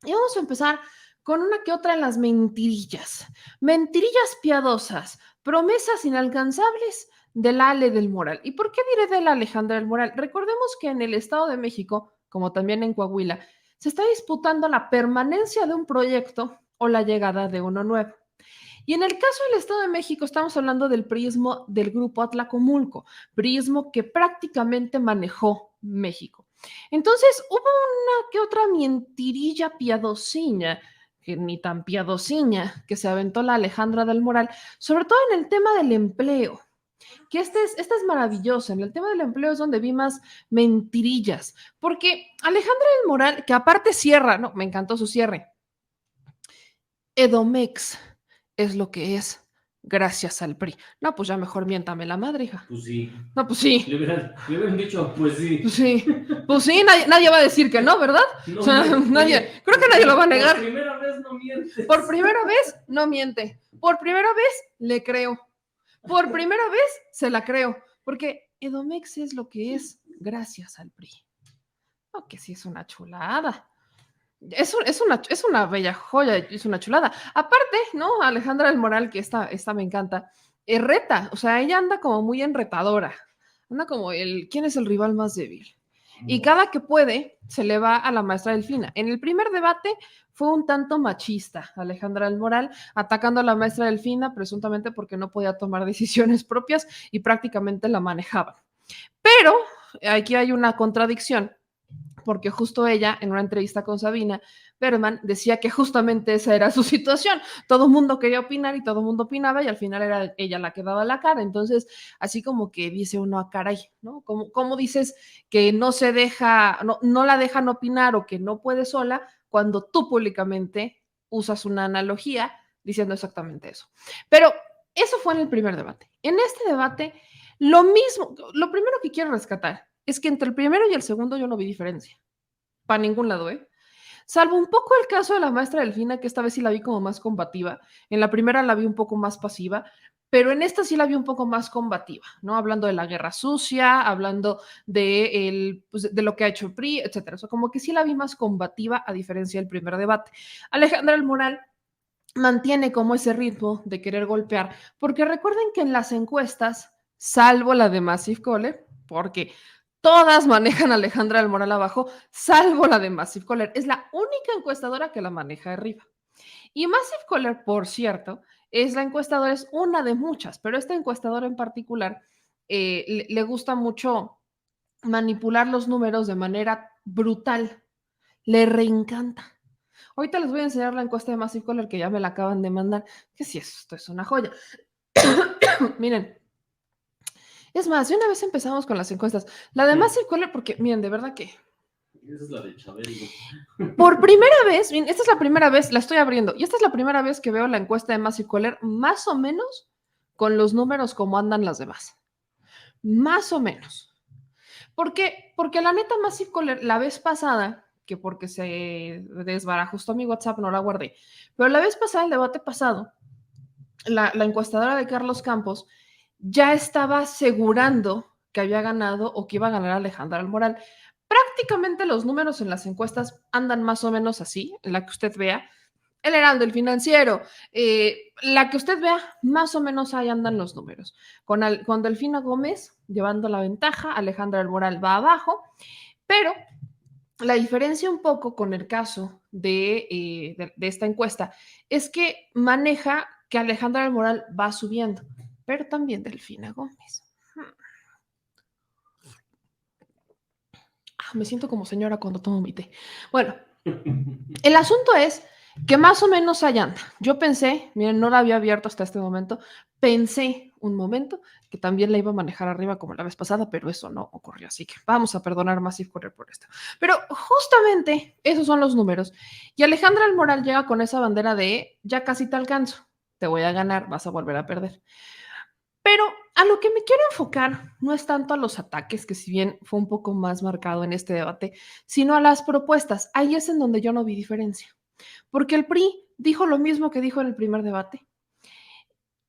Y vamos a empezar con una que otra de las mentirillas. Mentirillas piadosas, promesas inalcanzables del Ale del Moral. ¿Y por qué diré del Alejandra del Moral? Recordemos que en el Estado de México, como también en Coahuila, se está disputando la permanencia de un proyecto o la llegada de uno nuevo. Y en el caso del Estado de México, estamos hablando del prismo del grupo Atlacomulco, prismo que prácticamente manejó México. Entonces, hubo una que otra mentirilla piadosiña, que ni tan piadosiña, que se aventó la Alejandra del Moral, sobre todo en el tema del empleo. Que esta es maravillosa. En el tema del empleo es donde vi más mentirillas, porque Alejandra del Moral, que aparte cierra, no, me encantó su cierre. Edomex es lo que es gracias al PRI. No, pues ya mejor miéntame la madre, hija. Pues sí. No, pues sí. Le hubieran dicho, pues sí. Pues sí. Pues sí, nadie va a decir que no, ¿verdad? No, o sea, oye, creo que nadie lo va a negar. Por primera vez no mientes. Por primera vez no miente. Por primera vez le creo. Por primera vez se la creo. Porque Edomex es lo que es gracias al PRI. No, que sí es una chulada. Es una bella joya, es una chulada. Aparte, ¿no? Alejandra del Moral, que esta me encanta, reta, o sea, ella anda como muy enretadora, anda como ¿quién es el rival más débil? Y cada que puede, se le va a la maestra Delfina. En el primer debate fue un tanto machista, Alejandra del Moral, atacando a la maestra Delfina, presuntamente porque no podía tomar decisiones propias y prácticamente la manejaba. Pero aquí hay una contradicción, porque justo ella, en una entrevista con Sabina Berman, decía que justamente esa era su situación. Todo el mundo quería opinar y todo el mundo opinaba y al final era ella la que daba la cara. Entonces, así como que dice uno, a caray, ¿no? ¿Cómo dices que no se deja, no la dejan opinar o que no puede sola cuando tú públicamente usas una analogía diciendo exactamente eso? Pero eso fue en el primer debate. En este debate, lo mismo, lo primero que quiero rescatar es que entre el primero y el segundo yo no vi diferencia. Para ningún lado, ¿eh? Salvo un poco el caso de la maestra Delfina, que esta vez sí la vi como más combativa. En la primera la vi un poco más pasiva, pero en esta sí la vi un poco más combativa, ¿no? Hablando de la guerra sucia, hablando pues, de lo que ha hecho el PRI, etcétera. O sea, como que sí la vi más combativa a diferencia del primer debate. Alejandra del Moral mantiene como ese ritmo de querer golpear, porque recuerden que en las encuestas, salvo la de Massive Caller, porque todas manejan a Alejandra del Moral abajo, salvo la de Massive Caller, es la única encuestadora que la maneja arriba. Y Massive Caller, por cierto, es la encuestadora, es una de muchas, pero esta encuestadora en particular le gusta mucho manipular los números de manera brutal, le reencanta. Ahorita les voy a enseñar la encuesta de Massive Caller que ya me la acaban de mandar, que sí, esto es una joya. Miren, es más, de una vez empezamos con las encuestas. La de Massive Caller, porque miren, de verdad que... Esa es la de Chabelo. Por primera vez, miren, esta es la primera vez, la estoy abriendo, y esta es la primera vez que veo la encuesta de Massive Caller más o menos con los números como andan las demás. Más o menos. ¿Por qué? Porque la neta Massive Caller, la vez pasada, que porque se desbarajustó mi WhatsApp, no la guardé, pero la vez pasada, el debate pasado, la encuestadora de Carlos Campos ya estaba asegurando que había ganado o que iba a ganar Alejandra Moral. Prácticamente los números en las encuestas andan más o menos así, en la que usted vea. El Heraldo, el Financiero, la que usted vea, más o menos ahí andan los números. Con Delfina Gómez llevando la ventaja, Alejandra del Moral va abajo, pero la diferencia un poco con el caso de esta encuesta es que maneja que Alejandra del Moral va subiendo, pero también Delfina Gómez. Me siento como señora cuando tomo mi té. Bueno, el asunto es que más o menos allá anda. Yo pensé, miren, no la había abierto hasta este momento, pensé un momento que también la iba a manejar arriba como la vez pasada, pero eso no ocurrió, así que vamos a perdonar más y correr por esto. Pero justamente esos son los números. Y Alejandra Almoral llega con esa bandera de ya casi te alcanzo, te voy a ganar, vas a volver a perder. Pero a lo que me quiero enfocar no es tanto a los ataques, que si bien fue un poco más marcado en este debate, sino a las propuestas. Ahí es en donde yo no vi diferencia, porque el PRI dijo lo mismo que dijo en el primer debate.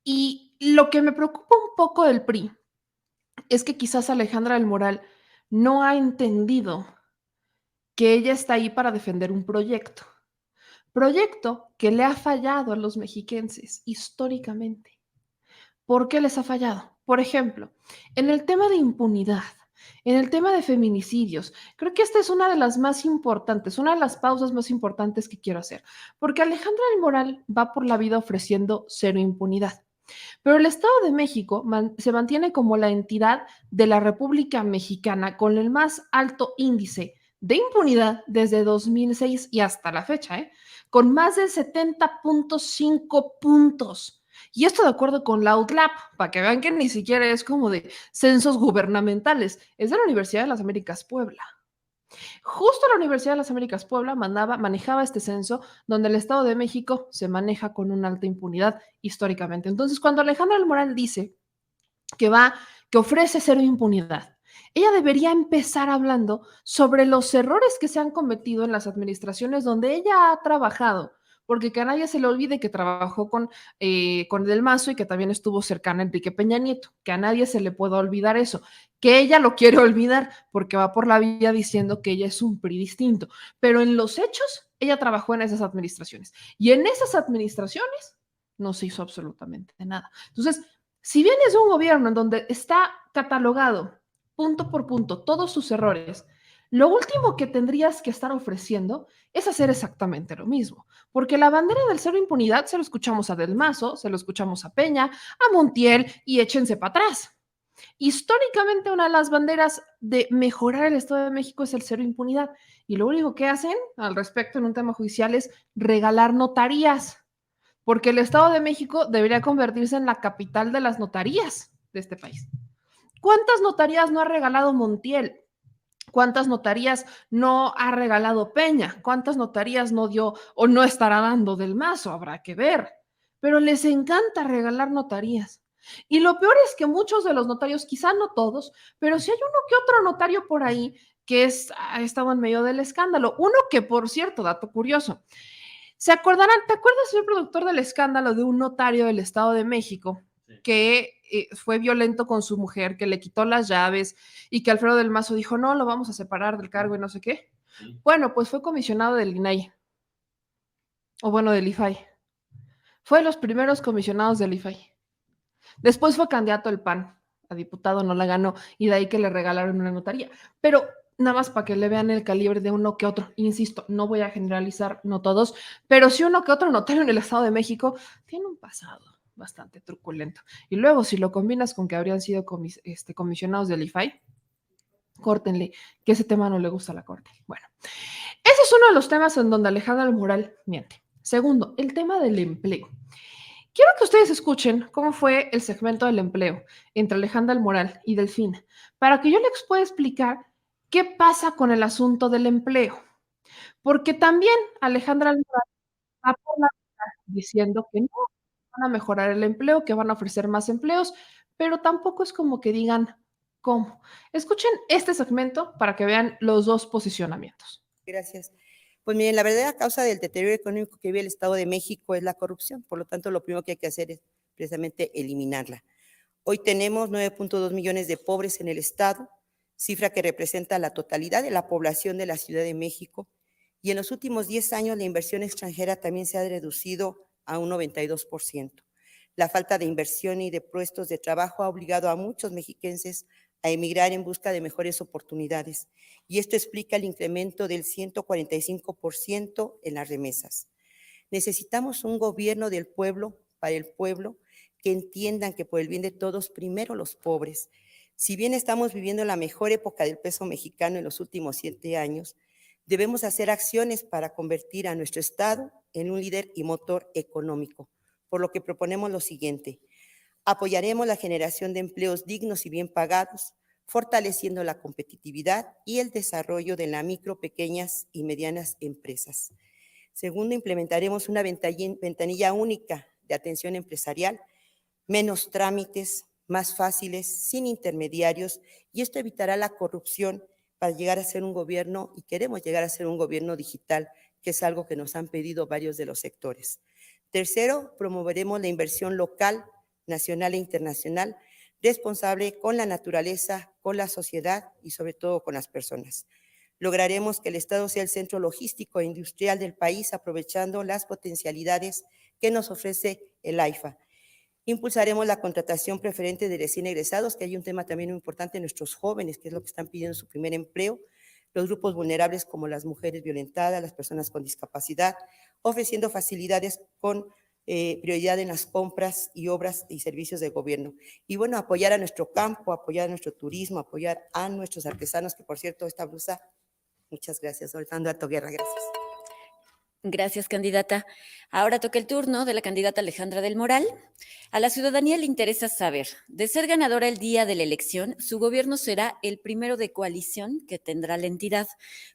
Y lo que me preocupa un poco del PRI es que quizás Alejandra del Moral no ha entendido que ella está ahí para defender un proyecto. Proyecto que le ha fallado a los mexiquenses históricamente. ¿Por qué les ha fallado? Por ejemplo, en el tema de impunidad, en el tema de feminicidios, creo que esta es una de las más importantes, una de las pausas más importantes que quiero hacer, porque Alejandra del Moral va por la vida ofreciendo cero impunidad. Pero el Estado de México se mantiene como la entidad de la República Mexicana con el más alto índice de impunidad desde 2006 y hasta la fecha, con más de 70.5 puntos. Y esto de acuerdo con la UTLAP, para que vean que ni siquiera es como de censos gubernamentales, es de la Universidad de las Américas Puebla. Justo la Universidad de las Américas Puebla manejaba este censo donde el Estado de México se maneja con una alta impunidad históricamente. Entonces, cuando Alejandra del Moral dice que ofrece cero impunidad, ella debería empezar hablando sobre los errores que se han cometido en las administraciones donde ella ha trabajado, porque que a nadie se le olvide que trabajó con Del Mazo y que también estuvo cercana a Enrique Peña Nieto, que a nadie se le pueda olvidar eso, que ella lo quiere olvidar porque va por la vía diciendo que ella es un PRI distinto, pero en los hechos ella trabajó en esas administraciones y en esas administraciones no se hizo absolutamente nada. Entonces, si bien es un gobierno en donde está catalogado punto por punto todos sus errores, lo último que tendrías que estar ofreciendo es hacer exactamente lo mismo, porque la bandera del cero impunidad se lo escuchamos a Del Mazo, se lo escuchamos a Peña, a Montiel y échense para atrás. Históricamente una de las banderas de mejorar el Estado de México es el cero impunidad y lo único que hacen al respecto en un tema judicial es regalar notarías, porque el Estado de México debería convertirse en la capital de las notarías de este país. ¿Cuántas notarías no ha regalado Montiel? ¿Cuántas notarías no ha regalado Peña? ¿Cuántas notarías no dio o no estará dando Del Mazo? Habrá que ver. Pero les encanta regalar notarías. Y lo peor es que muchos de los notarios, quizá no todos, pero sí hay uno que otro notario por ahí que ha estado en medio del escándalo. Uno que, por cierto, dato curioso, ¿se acordarán? ¿Te acuerdas, señor productor, del escándalo de un notario del Estado de México que fue violento con su mujer, que le quitó las llaves y que Alfredo del Mazo dijo, no, lo vamos a separar del cargo y no sé qué? Sí. Bueno, pues fue comisionado del INAI, o bueno, del IFAI. Fue de los primeros comisionados del IFAI. Después fue candidato al PAN, a diputado no la ganó, y de ahí que le regalaron una notaría. Pero nada más para que le vean el calibre de uno que otro. Insisto, no voy a generalizar, no todos, pero sí uno que otro notario en el Estado de México tiene un pasado bastante truculento. Y luego, si lo combinas con que habrían sido comisionados del IFAI, córtenle, que ese tema no le gusta a la Corte. Bueno, ese es uno de los temas en donde Alejandra del Moral miente. Segundo, el tema del empleo. Quiero que ustedes escuchen cómo fue el segmento del empleo entre Alejandra del Moral y Delfina, para que yo les pueda explicar qué pasa con el asunto del empleo. Porque también Alejandra del Moral va por la vida diciendo que no van a mejorar el empleo, que van a ofrecer más empleos, pero tampoco es como que digan cómo. Escuchen este segmento para que vean los dos posicionamientos. Gracias. Pues miren, la verdadera causa del deterioro económico que vive el Estado de México es la corrupción. Por lo tanto, lo primero que hay que hacer es precisamente eliminarla. Hoy tenemos 9.2 millones de pobres en el Estado, cifra que representa la totalidad de la población de la Ciudad de México. Y en los últimos 10 años la inversión extranjera también se ha reducido a un 92%. La falta de inversión y de puestos de trabajo ha obligado a muchos mexiquenses a emigrar en busca de mejores oportunidades. Y esto explica el incremento del 145% en las remesas. Necesitamos un gobierno del pueblo, para el pueblo, que entiendan que por el bien de todos, primero los pobres. Si bien estamos viviendo la mejor época del peso mexicano en los últimos 7 años, debemos hacer acciones para convertir a nuestro Estado en un líder y motor económico, por lo que proponemos lo siguiente. Apoyaremos la generación de empleos dignos y bien pagados, fortaleciendo la competitividad y el desarrollo de las micro, pequeñas y medianas empresas. Segundo, implementaremos una ventanilla única de atención empresarial, menos trámites, más fáciles, sin intermediarios, y esto evitará la corrupción para llegar a ser un gobierno, y queremos llegar a ser un gobierno digital, que es algo que nos han pedido varios de los sectores. Tercero, promoveremos la inversión local, nacional e internacional, responsable con la naturaleza, con la sociedad y sobre todo con las personas. lograremos que el Estado sea el centro logístico e industrial del país, aprovechando las potencialidades que nos ofrece el AIFA. Impulsaremos la contratación preferente de recién egresados, que hay un tema también muy importante en nuestros jóvenes, que es lo que están pidiendo su primer empleo, los grupos vulnerables como las mujeres violentadas, las personas con discapacidad, ofreciendo facilidades con prioridad en las compras y obras y servicios de gobierno. Y bueno, apoyar a nuestro campo, apoyar a nuestro turismo, apoyar a nuestros artesanos, que por cierto, esta blusa, muchas gracias, Orlando Guerra, gracias. Gracias, candidata. Ahora toca el turno de la candidata Alejandra del Moral. A la ciudadanía le interesa saber, de ser ganadora el día de la elección, su gobierno será el primero de coalición que tendrá la entidad.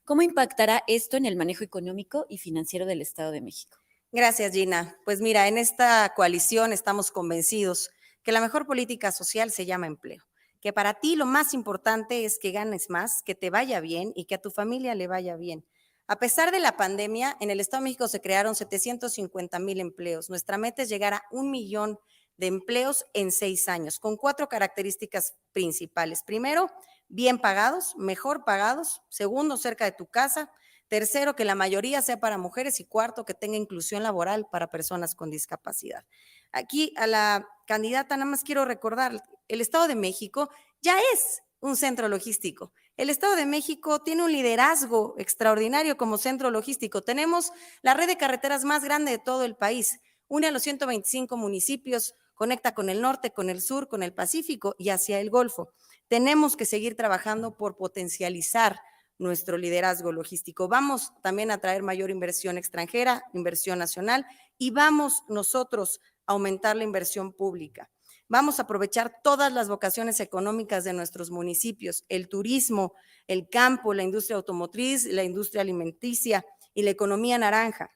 ¿Cómo impactará esto en el manejo económico y financiero del Estado de México? Gracias, Gina. Pues mira, en esta coalición estamos convencidos que la mejor política social se llama empleo, que para ti lo más importante es que ganes más, que te vaya bien y que a tu familia le vaya bien. A pesar de la pandemia, en el Estado de México se crearon 750,000 empleos. Nuestra meta es llegar a 1 millón de empleos en 6 años, con 4 características principales. Primero, bien pagados, mejor pagados. Segundo, cerca de tu casa. Tercero, que la mayoría sea para mujeres. Y cuarto, que tenga inclusión laboral para personas con discapacidad. Aquí a la candidata nada más quiero recordar, el Estado de México ya es un centro logístico. El Estado de México tiene un liderazgo extraordinario como centro logístico. Tenemos la red de carreteras más grande de todo el país. Une a los 125 municipios, conecta con el norte, con el sur, con el Pacífico y hacia el Golfo. Tenemos que seguir trabajando por potencializar nuestro liderazgo logístico. Vamos también a traer mayor inversión extranjera, inversión nacional, y vamos nosotros a aumentar la inversión pública. Vamos a aprovechar todas las vocaciones económicas de nuestros municipios, el turismo, el campo, la industria automotriz, la industria alimenticia y la economía naranja.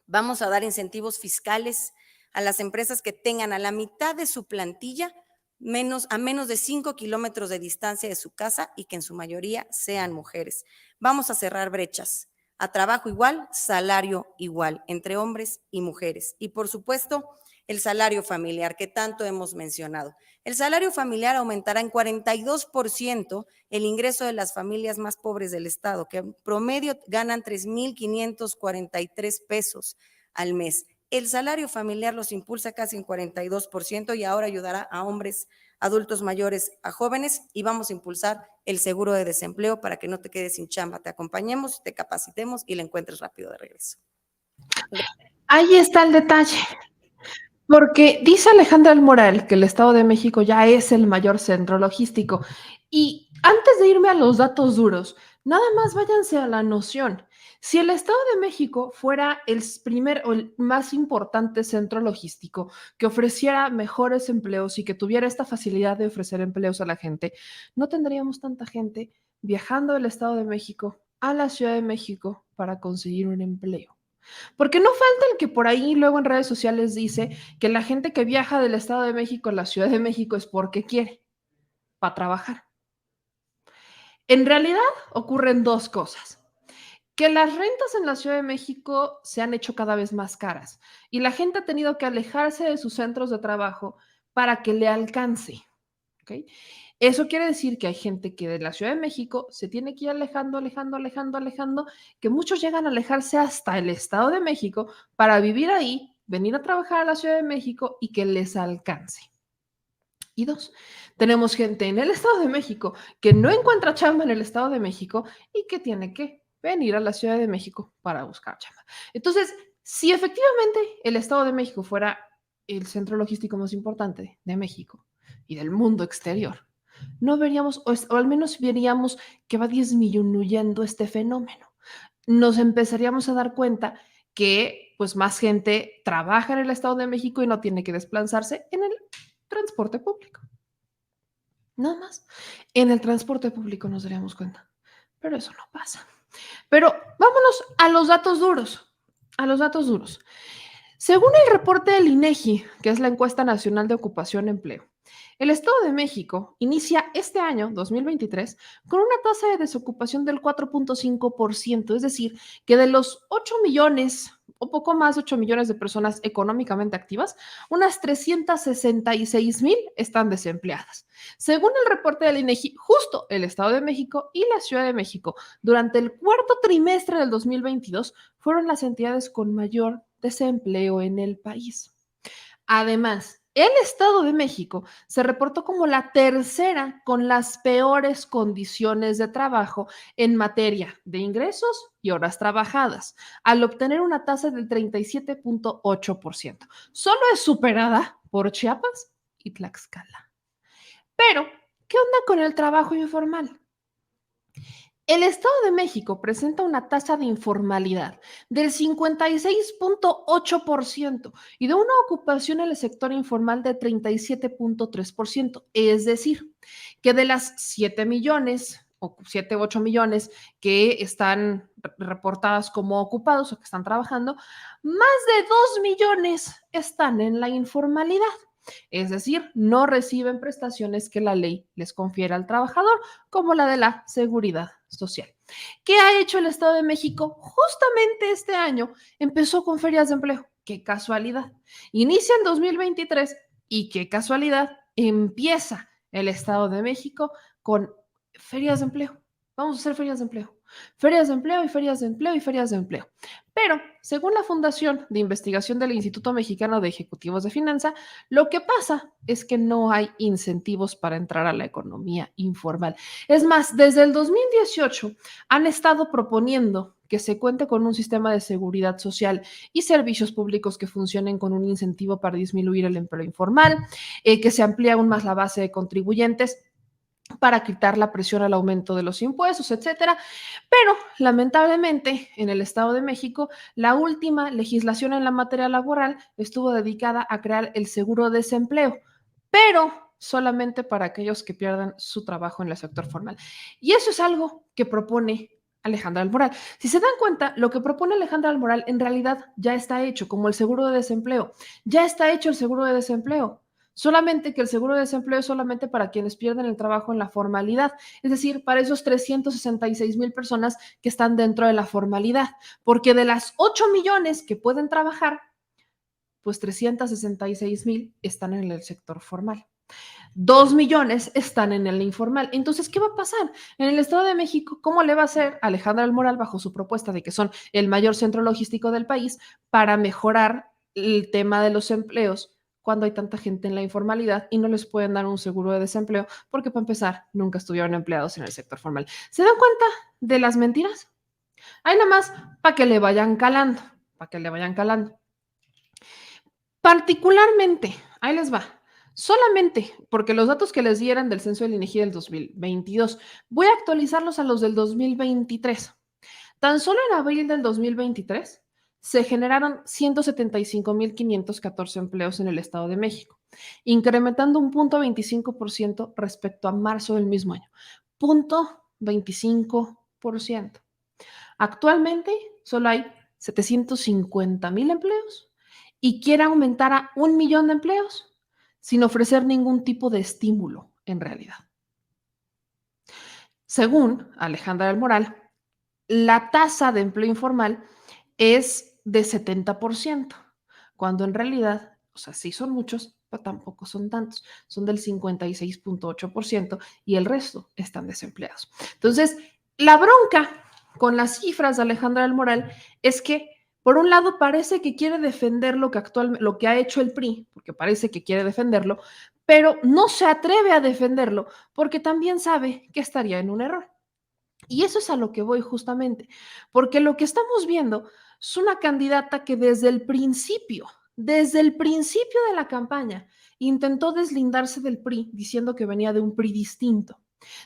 Vamos a dar incentivos fiscales a las empresas que tengan a la mitad de su plantilla a menos de 5 kilómetros de distancia de su casa y que en su mayoría sean mujeres. Vamos a cerrar brechas a trabajo igual, salario igual, entre hombres y mujeres. Y por supuesto, el salario familiar que tanto hemos mencionado. El salario familiar aumentará en 42% el ingreso de las familias más pobres del Estado, que en promedio ganan 3,543 pesos al mes. El salario familiar los impulsa casi en 42% y ahora ayudará a hombres, adultos mayores, a jóvenes, y vamos a impulsar el seguro de desempleo para que no te quedes sin chamba. Te acompañemos, te capacitemos y la encuentres rápido de regreso. Ahí está el detalle. Porque dice Alejandra del Moral que el Estado de México ya es el mayor centro logístico. Y antes de irme a los datos duros, nada más váyanse a la noción. Si el Estado de México fuera el primer o el más importante centro logístico que ofreciera mejores empleos y que tuviera esta facilidad de ofrecer empleos a la gente, no tendríamos tanta gente viajando del Estado de México a la Ciudad de México para conseguir un empleo. Porque no falta el que por ahí luego en redes sociales dice que la gente que viaja del Estado de México a la Ciudad de México es porque quiere, para trabajar. En realidad ocurren dos cosas. Que las rentas en la Ciudad de México se han hecho cada vez más caras y la gente ha tenido que alejarse de sus centros de trabajo para que le alcance. ¿Okay? Eso quiere decir que hay gente que de la Ciudad de México se tiene que ir alejando, que muchos llegan a alejarse hasta el Estado de México para vivir ahí, venir a trabajar a la Ciudad de México y que les alcance. Y dos, tenemos gente en el Estado de México que no encuentra chamba en el Estado de México y que tiene que venir a la Ciudad de México para buscar chamba. Entonces, si efectivamente el Estado de México fuera el centro logístico más importante de México y del mundo exterior, no veríamos, o al menos veríamos que va disminuyendo este fenómeno. Nos empezaríamos a dar cuenta que pues más gente trabaja en el Estado de México y no tiene que desplazarse en el transporte público. Nada más. En el transporte público nos daríamos cuenta. Pero eso no pasa. Pero vámonos a los datos duros. A los datos duros. Según el reporte del INEGI, que es la Encuesta Nacional de Ocupación y Empleo, El Estado de México inicia este año, 2023, con una tasa de desocupación del 4.5%, es decir, que de los 8 millones o poco más de 8 millones de personas económicamente activas, unas 366,000 están desempleadas. Según el reporte del INEGI, justo el Estado de México y la Ciudad de México, durante el cuarto trimestre del 2022, fueron las entidades con mayor desempleo en el país. Además, el Estado de México se reportó como la tercera con las peores condiciones de trabajo en materia de ingresos y horas trabajadas, al obtener una tasa del 37.8%. Solo es superada por Chiapas y Tlaxcala. Pero, ¿qué onda con el trabajo informal? El Estado de México presenta una tasa de informalidad del 56.8% y de una ocupación en el sector informal de 37.3%. Es decir, que de las 7 millones o 7 u 8 millones que están reportadas como ocupados o que están trabajando, más de 2 millones están en la informalidad. Es decir, no reciben prestaciones que la ley les confiere al trabajador, como la de la seguridad social. ¿Qué ha hecho el Estado de México? Justamente este año empezó con ferias de empleo. ¡Qué casualidad! Inicia en 2023 y qué casualidad, empieza el Estado de México con ferias de empleo. Vamos a hacer ferias de empleo. Ferias de empleo y ferias de empleo y ferias de empleo. Pero, según la Fundación de Investigación del Instituto Mexicano de Ejecutivos de Finanza, lo que pasa es que no hay incentivos para entrar a la economía informal. Es más, desde el 2018 han estado proponiendo que se cuente con un sistema de seguridad social y servicios públicos que funcionen con un incentivo para disminuir el empleo informal, que se amplíe aún más la base de contribuyentes para quitar la presión al aumento de los impuestos, etcétera. Pero, lamentablemente, en el Estado de México, la última legislación en la materia laboral estuvo dedicada a crear el seguro de desempleo, pero solamente para aquellos que pierdan su trabajo en el sector formal. Y eso es algo que propone Alejandra del Moral. Si se dan cuenta, lo que propone Alejandra del Moral en realidad ya está hecho, como el seguro de desempleo. Ya está hecho el seguro de desempleo. Solamente que el seguro de desempleo es solamente para quienes pierden el trabajo en la formalidad, es decir, para esos 366,000 personas que están dentro de la formalidad, porque de las 8 millones que pueden trabajar, pues 366,000 están en el sector formal. 2 millones están en el informal. Entonces, ¿qué va a pasar? En el Estado de México, ¿cómo le va a hacer Alejandra del Moral bajo su propuesta de que son el mayor centro logístico del país para mejorar el tema de los empleos cuando hay tanta gente en la informalidad y no les pueden dar un seguro de desempleo porque, para empezar, nunca estuvieron empleados en el sector formal? ¿Se dan cuenta de las mentiras? Ahí nada más para que le vayan calando, para que le vayan calando. Particularmente, ahí les va, solamente porque los datos que les di eran del censo del INEGI del 2022, voy a actualizarlos a los del 2023. Tan solo en abril del 2023 se generaron 175,514 empleos en el Estado de México, incrementando un 0.25% respecto a marzo del mismo año. 0.25%. Actualmente solo hay 750,000 empleos y quiere aumentar a 1 millón de empleos sin ofrecer ningún tipo de estímulo en realidad. Según Alejandra del Moral, la tasa de empleo informal es de 70%, cuando en realidad, o sea, sí son muchos, pero tampoco son tantos, son del 56.8% y el resto están desempleados. Entonces, la bronca con las cifras de Alejandra del Moral es que, por un lado, parece que quiere defender lo que ha hecho el PRI, porque parece que quiere defenderlo, pero no se atreve a defenderlo porque también sabe que estaría en un error. Y eso es a lo que voy justamente, porque lo que estamos viendo es una candidata que desde el principio de la campaña, intentó deslindarse del PRI diciendo que venía de un PRI distinto.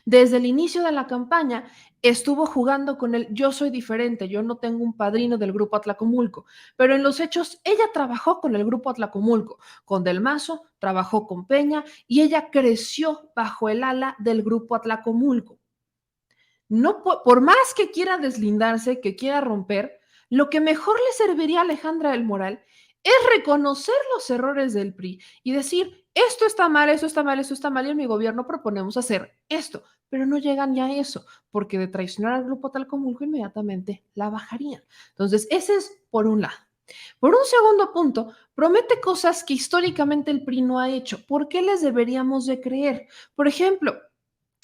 Desde el inicio de la campaña estuvo jugando con el yo soy diferente, yo no tengo un padrino del Grupo Atlacomulco, pero en los hechos ella trabajó con el Grupo Atlacomulco, con Del Mazo, trabajó con Peña y ella creció bajo el ala del Grupo Atlacomulco. No, por más que quiera deslindarse, que quiera romper, lo que mejor le serviría a Alejandra del Moral es reconocer los errores del PRI y decir, esto está mal, esto está mal, esto está mal, y en mi gobierno proponemos hacer esto, pero no llegan ya a eso, porque de traicionar al grupo Tlajomulco inmediatamente la bajarían. Entonces, ese es por un lado. Por un segundo punto, promete cosas que históricamente el PRI no ha hecho. ¿Por qué les deberíamos de creer? Por ejemplo,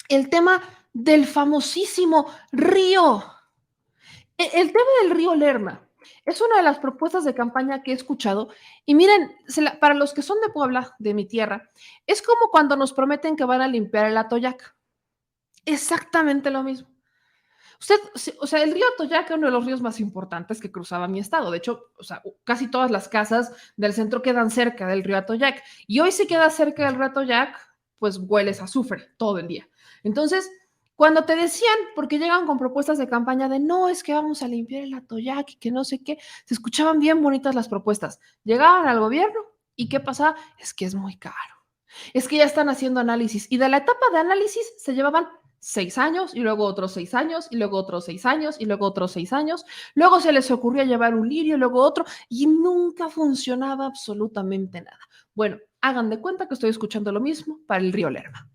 el tema del famosísimo río. El tema del río Lerma es una de las propuestas de campaña que he escuchado. Y miren, para los que son de Puebla, de mi tierra, es como cuando nos prometen que van a limpiar el Atoyac. Exactamente lo mismo. Usted, o sea, el río Atoyac es uno de los ríos más importantes que cruzaba mi estado. De hecho, o sea, casi todas las casas del centro quedan cerca del río Atoyac. Y hoy si quedas cerca del río Atoyac, pues hueles a azufre todo el día. Entonces, cuando te decían, porque llegan con propuestas de campaña de no, es que vamos a limpiar el Atoyac y que no sé qué, se escuchaban bien bonitas las propuestas. Llegaban al gobierno y ¿qué pasaba? Es que es muy caro. Es que ya están haciendo análisis y de la etapa de análisis se llevaban 6 años y luego otros 6 años y luego otros 6 años y luego otros 6 años. Luego se les ocurría llevar un lirio, luego otro y nunca funcionaba absolutamente nada. Bueno, hagan de cuenta que estoy escuchando lo mismo para el río Lerma.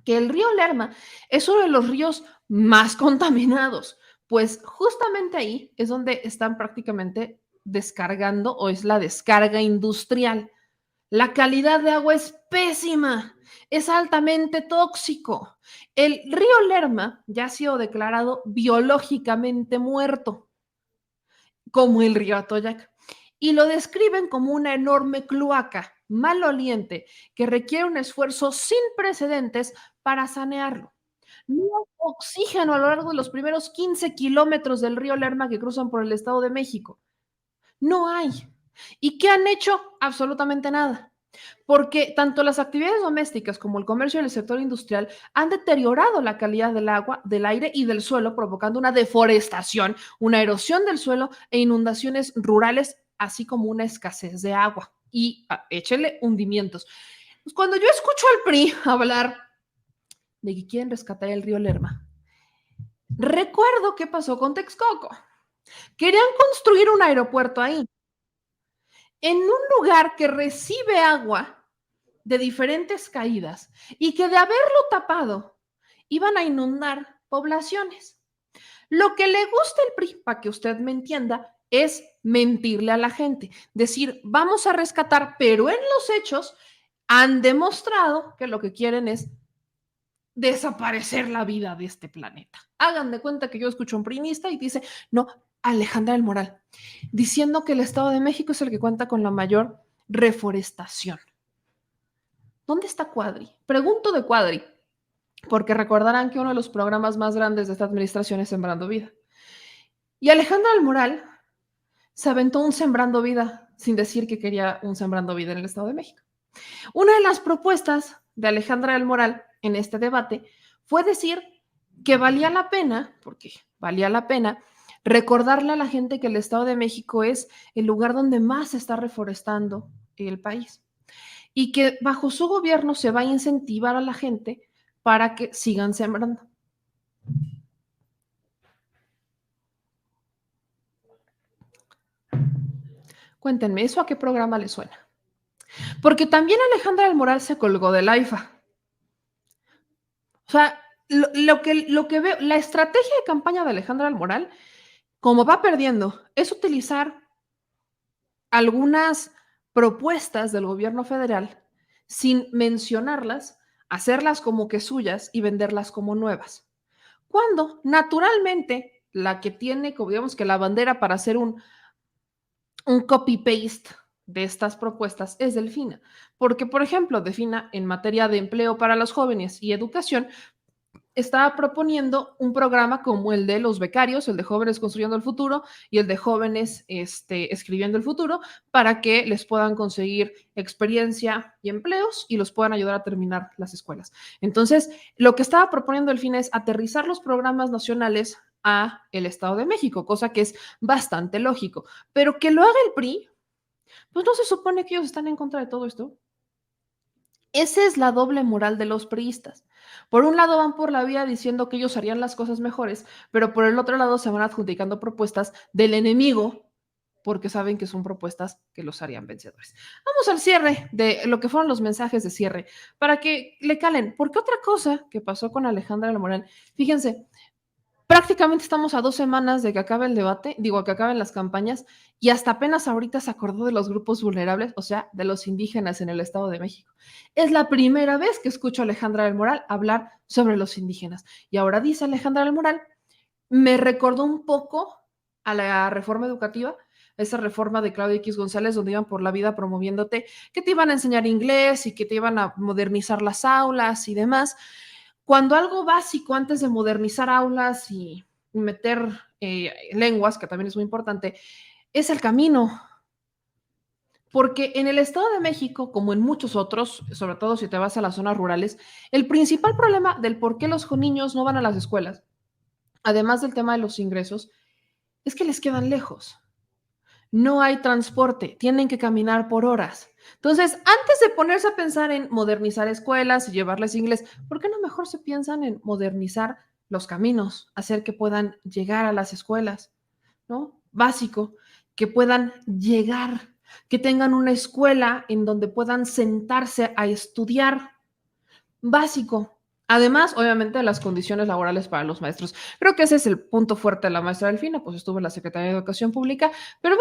Que el río Lerma es uno de los ríos más contaminados, pues justamente ahí es donde están prácticamente descargando o es la descarga industrial. La calidad de agua es pésima, es altamente tóxico. El río Lerma ya ha sido declarado biológicamente muerto, como el río Atoyac, y lo describen como una enorme cloaca maloliente que requiere un esfuerzo sin precedentes para sanearlo. No hay oxígeno a lo largo de los primeros 15 kilómetros del río Lerma que cruzan por el Estado de México. No hay. ¿Y qué han hecho? Absolutamente nada. Porque tanto las actividades domésticas como el comercio y el sector industrial han deteriorado la calidad del agua, del aire y del suelo, provocando una deforestación, una erosión del suelo e inundaciones rurales, así como una escasez de agua. Y échele hundimientos. Pues cuando yo escucho al PRI hablar de que quieren rescatar el río Lerma, recuerdo qué pasó con Texcoco. Querían construir un aeropuerto ahí, en un lugar que recibe agua de diferentes caídas y que de haberlo tapado iban a inundar poblaciones. Lo que le gusta al PRI, para que usted me entienda, es mentirle a la gente, decir, vamos a rescatar, pero en los hechos han demostrado que lo que quieren es desaparecer la vida de este planeta. Hagan de cuenta que yo escucho a un priista y dice, no, Alejandra del Moral, diciendo que el Estado de México es el que cuenta con la mayor reforestación. ¿Dónde está Cuadri? Pregunto de Cuadri, porque recordarán que uno de los programas más grandes de esta administración es Sembrando Vida. Y Alejandra del Moral se aventó un Sembrando Vida sin decir que quería un Sembrando Vida en el Estado de México. Una de las propuestas de Alejandra del Moral en este debate fue decir que valía la pena, porque valía la pena, recordarle a la gente que el Estado de México es el lugar donde más se está reforestando el país y que bajo su gobierno se va a incentivar a la gente para que sigan sembrando. Cuéntenme, ¿eso a qué programa le suena? Porque también Alejandra del Moral se colgó del AIFA. O sea, lo que veo, la estrategia de campaña de Alejandra del Moral, como va perdiendo, es utilizar algunas propuestas del gobierno federal sin mencionarlas, hacerlas como que suyas y venderlas como nuevas. Cuando naturalmente la que tiene, como digamos que la bandera para hacer un copy-paste de estas propuestas es Delfina. Porque, por ejemplo, Delfina en materia de empleo para los jóvenes y educación estaba proponiendo un programa como el de los becarios, el de Jóvenes Construyendo el Futuro y el de Jóvenes Escribiendo el Futuro, para que les puedan conseguir experiencia y empleos y los puedan ayudar a terminar las escuelas. Entonces, lo que estaba proponiendo Delfina es aterrizar los programas nacionales a el Estado de México, cosa que es bastante lógico, pero que lo haga el PRI, pues no se supone que ellos están en contra de todo esto. Esa es la doble moral de los priistas. Por un lado van por la vía diciendo que ellos harían las cosas mejores, pero por el otro lado se van adjudicando propuestas del enemigo porque saben que son propuestas que los harían vencedores. Vamos al cierre de lo que fueron los mensajes de cierre, para que le calen, porque otra cosa que pasó con Alejandra del Moral, fíjense, prácticamente estamos a 2 semanas de que acabe el debate, digo, que acaben las campañas, y hasta apenas ahorita se acordó de los grupos vulnerables, o sea, de los indígenas en el Estado de México. Es la primera vez que escucho a Alejandra del Moral hablar sobre los indígenas. Y ahora dice Alejandra del Moral, me recordó un poco a la reforma educativa, esa reforma de Claudio X González, donde iban por la vida promoviéndote que te iban a enseñar inglés y que te iban a modernizar las aulas y demás. Cuando algo básico antes de modernizar aulas y meter lenguas, que también es muy importante, es el camino. Porque en el Estado de México, como en muchos otros, sobre todo si te vas a las zonas rurales, el principal problema del por qué los niños no van a las escuelas, además del tema de los ingresos, es que les quedan lejos. No hay transporte, tienen que caminar por horas. Entonces, antes de ponerse a pensar en modernizar escuelas y llevarles inglés, ¿por qué no mejor se piensan en modernizar los caminos, hacer que puedan llegar a las escuelas, ¿no? Básico, que puedan llegar, que tengan una escuela en donde puedan sentarse a estudiar, básico. Además, obviamente, las condiciones laborales para los maestros. Creo que ese es el punto fuerte de la maestra Delfina, pues estuvo en la Secretaría de Educación Pública, pero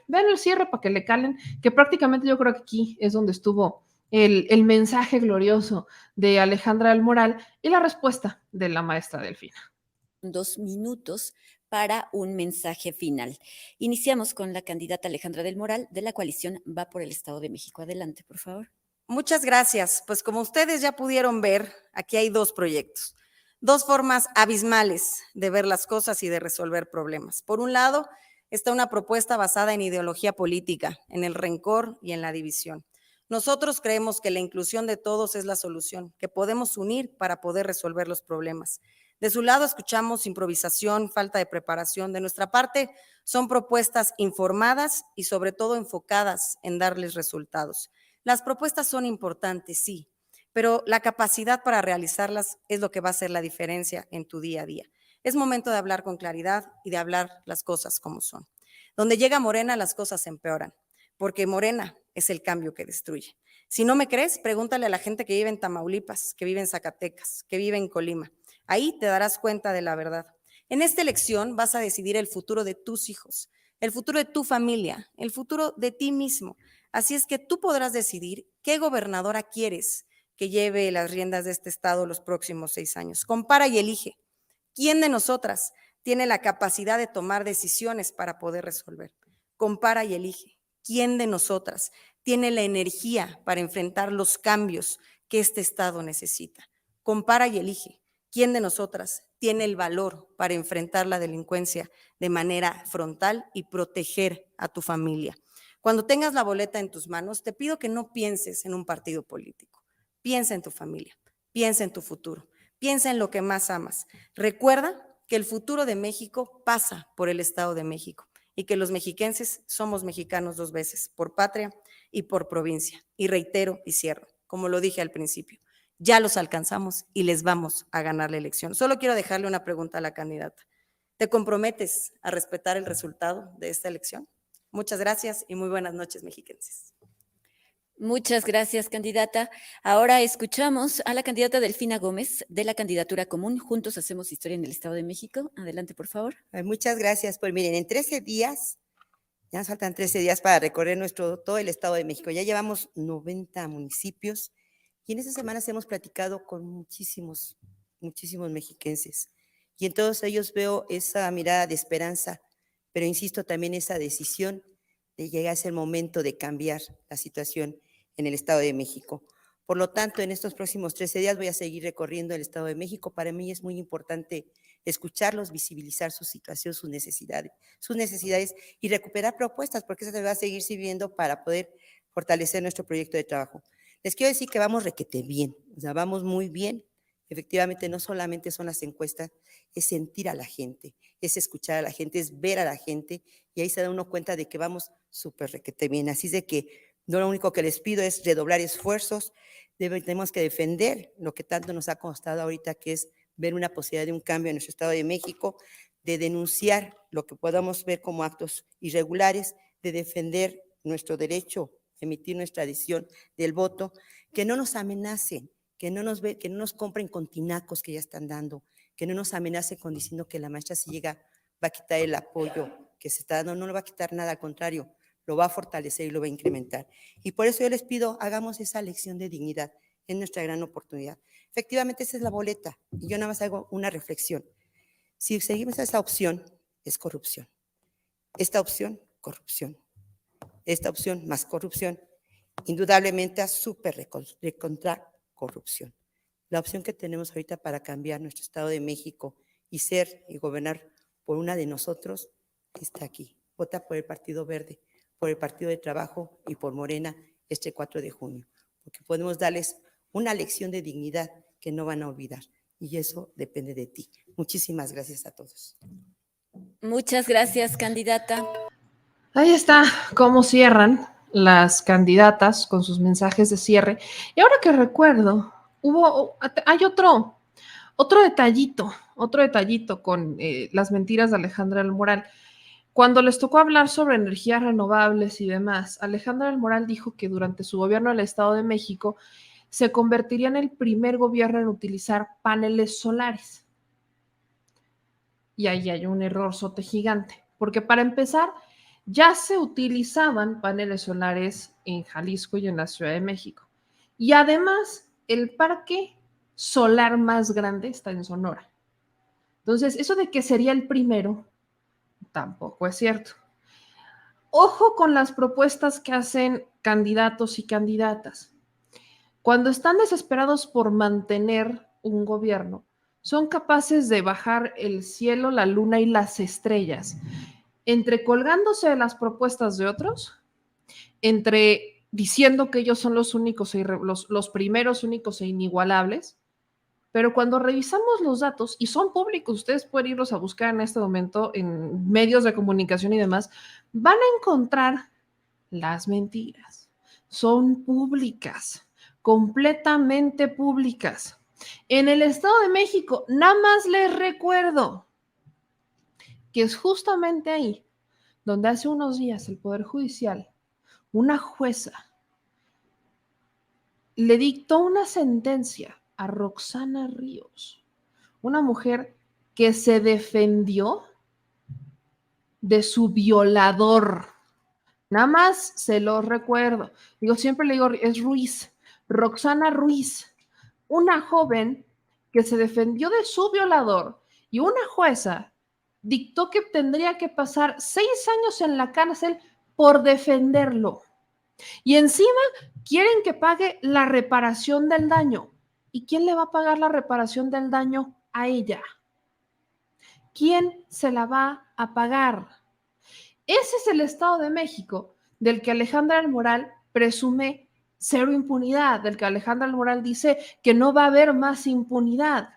vean el cierre para que le calen, que prácticamente yo creo que aquí es donde estuvo el mensaje glorioso de Alejandra del Moral y la respuesta de la maestra Delfina. 2 minutos para un mensaje final. Iniciamos con la candidata Alejandra del Moral de la coalición Va por el Estado de México. Adelante, por favor. Muchas gracias. Pues como ustedes ya pudieron ver, aquí hay 2 proyectos, 2 formas abismales de ver las cosas y de resolver problemas. Por un lado, está una propuesta basada en ideología política, en el rencor y en la división. Nosotros creemos que la inclusión de todos es la solución, que podemos unir para poder resolver los problemas. De su lado escuchamos improvisación, falta de preparación. De nuestra parte, son propuestas informadas y sobre todo enfocadas en darles resultados. Las propuestas son importantes, sí, pero la capacidad para realizarlas es lo que va a hacer la diferencia en tu día a día. Es momento de hablar con claridad y de hablar las cosas como son. Donde llega Morena, las cosas empeoran, porque Morena es el cambio que destruye. Si no me crees, pregúntale a la gente que vive en Tamaulipas, que vive en Zacatecas, que vive en Colima. Ahí te darás cuenta de la verdad. En esta elección vas a decidir el futuro de tus hijos, el futuro de tu familia, el futuro de ti mismo. Así es que tú podrás decidir qué gobernadora quieres que lleve las riendas de este estado los próximos 6 años. Compara y elige. ¿Quién de nosotras tiene la capacidad de tomar decisiones para poder resolver? Compara y elige. ¿Quién de nosotras tiene la energía para enfrentar los cambios que este estado necesita? Compara y elige. ¿Quién de nosotras tiene el valor para enfrentar la delincuencia de manera frontal y proteger a tu familia? Cuando tengas la boleta en tus manos, te pido que no pienses en un partido político. Piensa en tu familia, piensa en tu futuro, piensa en lo que más amas. Recuerda que el futuro de México pasa por el Estado de México y que los mexiquenses somos mexicanos 2 veces, por patria y por provincia. Y reitero y cierro, como lo dije al principio, ya los alcanzamos y les vamos a ganar la elección. Solo quiero dejarle una pregunta a la candidata. ¿Te comprometes a respetar el resultado de esta elección? Muchas gracias y muy buenas noches, mexiquenses. Muchas gracias, candidata. Ahora escuchamos a la candidata Delfina Gómez de la candidatura común Juntos Hacemos Historia en el Estado de México. Adelante, por favor. Muchas gracias. Pues miren, en 13 días, ya nos faltan 13 días para recorrer todo el Estado de México. Ya llevamos 90 municipios y en estas semanas hemos platicado con muchísimos mexiquenses. Y en todos ellos veo esa mirada de esperanza, pero insisto también esa decisión de llegar a ese momento de cambiar la situación en el Estado de México. Por lo tanto, en estos próximos 13 días voy a seguir recorriendo el Estado de México. Para mí es muy importante escucharlos, visibilizar su situación, sus necesidades y recuperar propuestas, porque eso se va a seguir sirviendo para poder fortalecer nuestro proyecto de trabajo. Les quiero decir que vamos requete bien, o sea, vamos muy bien. Efectivamente, no solamente son las encuestas, es sentir a la gente, es escuchar a la gente, es ver a la gente, y ahí se da uno cuenta de que vamos súper requete bien. Así de que no, lo único que les pido es redoblar esfuerzos. Tenemos que defender lo que tanto nos ha costado ahorita, que es ver una posibilidad de un cambio en nuestro Estado de México. de denunciar lo que podamos ver como actos irregulares, de defender nuestro derecho a emitir nuestra decisión del voto, que no nos amenacen, que no nos compren con tinacos que ya están dando, que no nos amenacen con diciendo que la maestra si llega va a quitar el apoyo que se está dando, no le va a quitar nada, al contrario, lo va a fortalecer y lo va a incrementar. Y por eso yo les pido, hagamos esa lección de dignidad, es nuestra gran oportunidad. Efectivamente, esa es la boleta, y yo nada más hago una reflexión. Si seguimos esa opción, es corrupción. Esta opción, corrupción. Esta opción, más corrupción. Indudablemente a súper recontra corrupción. La opción que tenemos ahorita para cambiar nuestro Estado de México y ser y gobernar por una de nosotros está aquí. Vota por el Partido Verde, por el Partido de Trabajo y por Morena este 4 de junio, porque podemos darles una lección de dignidad que no van a olvidar, y eso depende de ti. Muchísimas gracias a todos. Muchas gracias, candidata. Ahí está cómo cierran las candidatas con sus mensajes de cierre. Y ahora que recuerdo, hay otro detallito con las mentiras de Alejandra del Moral. Cuando les tocó hablar sobre energías renovables y demás, Alejandra del Moral dijo que durante su gobierno en el Estado de México se convertiría en el primer gobierno en utilizar paneles solares. Y ahí hay un errorzote gigante, porque para empezar, ya se utilizaban paneles solares en Jalisco y en la Ciudad de México. Y además, el parque solar más grande está en Sonora. Entonces, eso de que sería el primero, tampoco es cierto. Ojo con las propuestas que hacen candidatos y candidatas. Cuando están desesperados por mantener un gobierno, son capaces de bajar el cielo, la luna y las estrellas, entre colgándose de las propuestas de otros, entre diciendo que ellos son los únicos, los primeros, únicos e inigualables, pero cuando revisamos los datos, y son públicos, ustedes pueden irlos a buscar en este momento en medios de comunicación y demás, van a encontrar las mentiras. Son públicas, completamente públicas. En el Estado de México, nada más les recuerdo que es justamente ahí donde hace unos días el Poder Judicial, una jueza, le dictó una sentencia a Roxana Ríos, una mujer que se defendió de su violador. Nada más se lo recuerdo. Siempre le digo, es Ruiz, Roxana Ruiz, una joven que se defendió de su violador, y una jueza dictó que tendría que pasar 6 años en la cárcel por defenderlo. Y encima quieren que pague la reparación del daño. ¿Y quién le va a pagar la reparación del daño a ella? ¿Quién se la va a pagar? Ese es el Estado de México del que Alejandra del Moral presume cero impunidad, del que Alejandra del Moral dice que no va a haber más impunidad.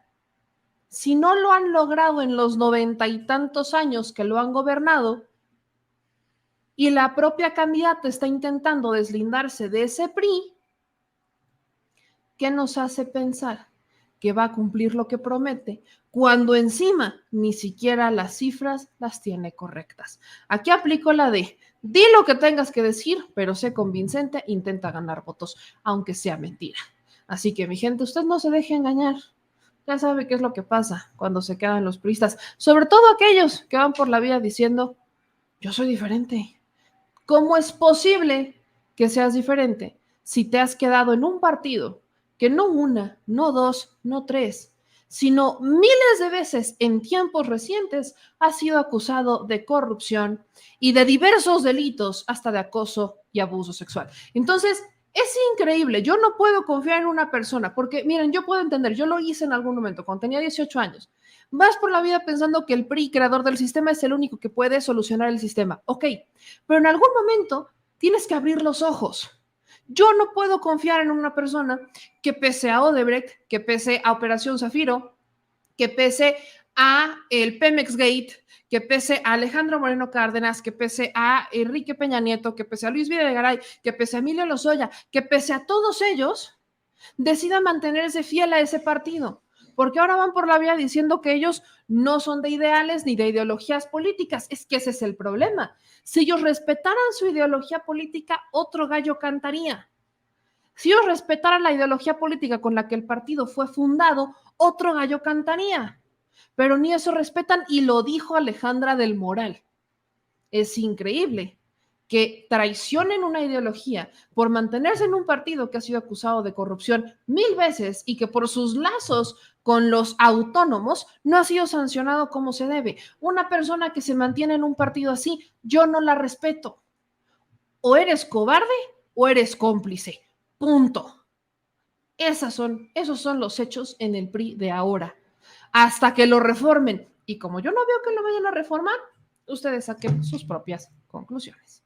Si no lo han logrado en los 90 y tantos años que lo han gobernado, y la propia candidata está intentando deslindarse de ese PRI, ¿qué nos hace pensar que va a cumplir lo que promete cuando encima ni siquiera las cifras las tiene correctas? Aquí aplico la de, di lo que tengas que decir, pero sé convincente, intenta ganar votos, aunque sea mentira. Así que, mi gente, usted no se deje engañar. Ya sabe qué es lo que pasa cuando se quedan los priistas, sobre todo aquellos que van por la vida diciendo, yo soy diferente. ¿Cómo es posible que seas diferente si te has quedado en un partido que no una, no dos, no tres, sino miles de veces en tiempos recientes ha sido acusado de corrupción y de diversos delitos, hasta de acoso y abuso sexual? Entonces, es increíble. Yo no puedo confiar en una persona porque, miren, yo puedo entender, yo lo hice en algún momento cuando tenía 18 años. Vas por la vida pensando que el PRI, creador del sistema, es el único que puede solucionar el sistema. Ok, pero en algún momento tienes que abrir los ojos. Yo no puedo confiar en una persona que pese a Odebrecht, que pese a Operación Zafiro, que pese a el Pemex Gate, que pese a Alejandro Moreno Cárdenas, que pese a Enrique Peña Nieto, que pese a Luis Videgaray, que pese a Emilio Lozoya, que pese a todos ellos, decida mantenerse fiel a ese partido. porque ahora van por la vía diciendo que ellos no son de ideales ni de ideologías políticas. Es que ese es el problema. Si ellos respetaran su ideología política, otro gallo cantaría. Si ellos respetaran la ideología política con la que el partido fue fundado, otro gallo cantaría. Pero ni eso respetan, y lo dijo Alejandra del Moral. Es increíble que traicionen una ideología por mantenerse en un partido que ha sido acusado de corrupción 1000 veces y que por sus lazos con los autónomos no ha sido sancionado como se debe. Una persona que se mantiene en un partido así, yo no la respeto. O eres cobarde o eres cómplice. Punto. Esos son los hechos en el PRI de ahora. Hasta que lo reformen. Y como yo no veo que lo vayan a reformar, ustedes saquen sus propias conclusiones.